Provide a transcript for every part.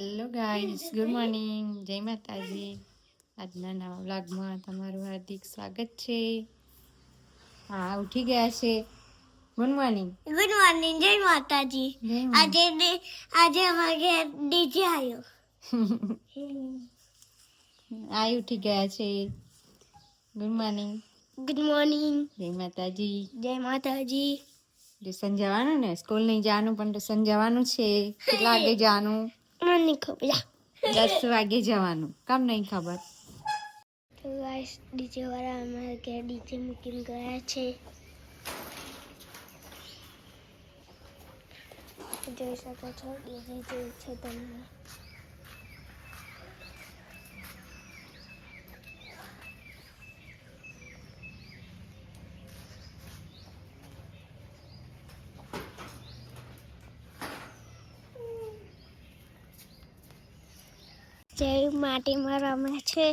Hello guys, good morning, જય માતાજી. આજના નવા વ્લોગમાં તમારું હાર્દિક સ્વાગત છે. હા, ઉઠી ગયા છે. Good morning. ગુડ મોર્નિંગ, જય માતાજી. જય આજે અમારે ઘેર ડીજે આવ્યો. ઉઠી ગયા છે. Good morning. ગુડ મોર્નિંગ, જય માતાજી. જય માતાજી. ટ્યુશન જવાનું ને, સ્કૂલ નહીં જવાનું પણ ટ્યુશન જવાનું છે. કેટલા વાગે જવાનું? મને નહીં ખબર. 10 વાગે જવાનું. કેમ નહીં ખબર? તો ગાઈસ, ડીજે વાળા અમારે ઘેર ડીજે મૂકીને ગયા છે. જોઈ શકો છો, ડીજે જોઈ છે તમને. જે માટીમાં રમે છે.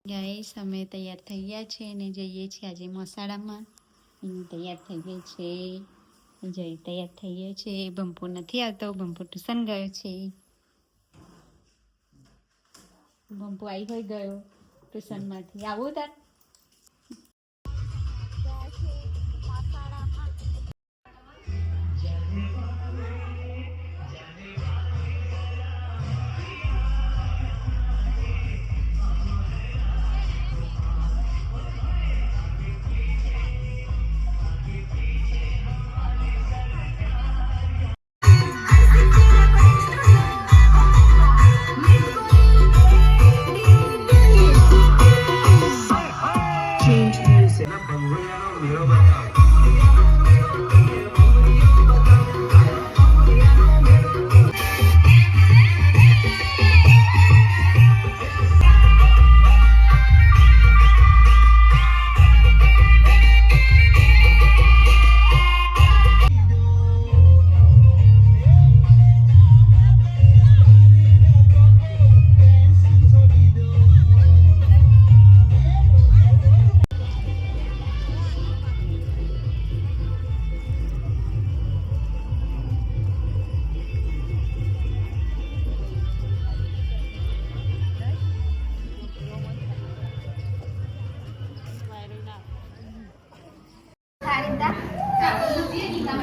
ગાઈસ, અમે તૈયાર થઈ ગયા છે અને જઈએ છીએ આજે મસાડામાં. તૈયાર થઈ ગઈ છે. જય તૈયાર થઈ ગયો છે. બંપુ નથી આવતો, બંપુ ટ્યુશન ગયો છે. બંપુ આવી હોય ગયો ટ્યુશનમાંથી. આવું તાર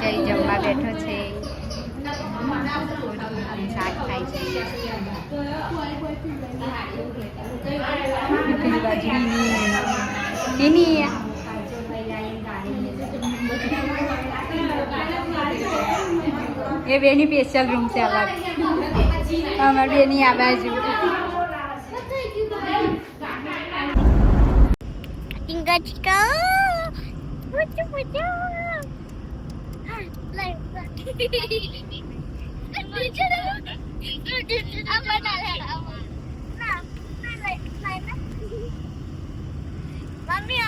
જય જમવા બેઠો છે. શાક ખાય છે. એ બેની સ્પેશિયલ રૂમ છે અલગ. અમારી બેની આ બાજુ. ટીંગા ટીંગા પૂછો પૂછો. મમ્મી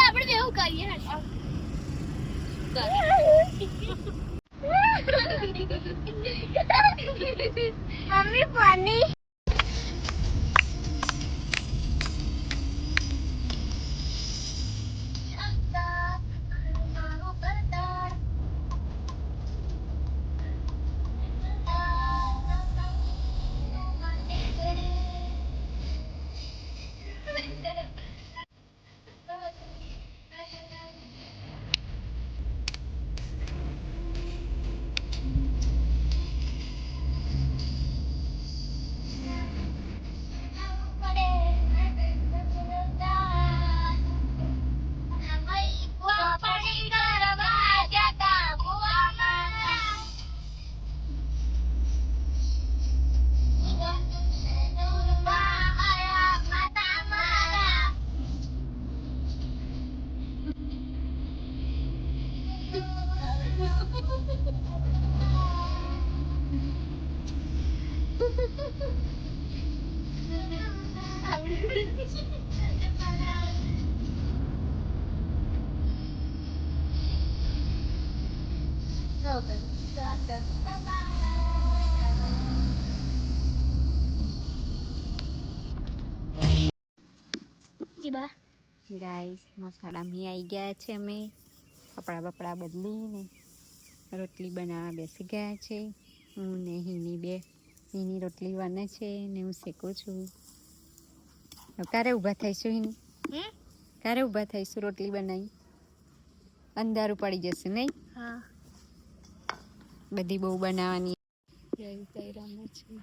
આપણે એવું કરીએ. મમ્મી પાણી પછી બા ગાઈસ મસાલામાં આવી ગયા છે અમે કપડાં બપડા બદલીને રોટલી બનાવવા બેસી ગયા છે. હું ને હિની રોટલી બને છે ને હું શેકું છું. ક્યારે ઊભા થઈશું હિની? ક્યારે ઊભા થઈશું રોટલી બનાવી? અંધારું પડી જશે નહીં? હા બધી બહુ બનાવવાની રમે છે.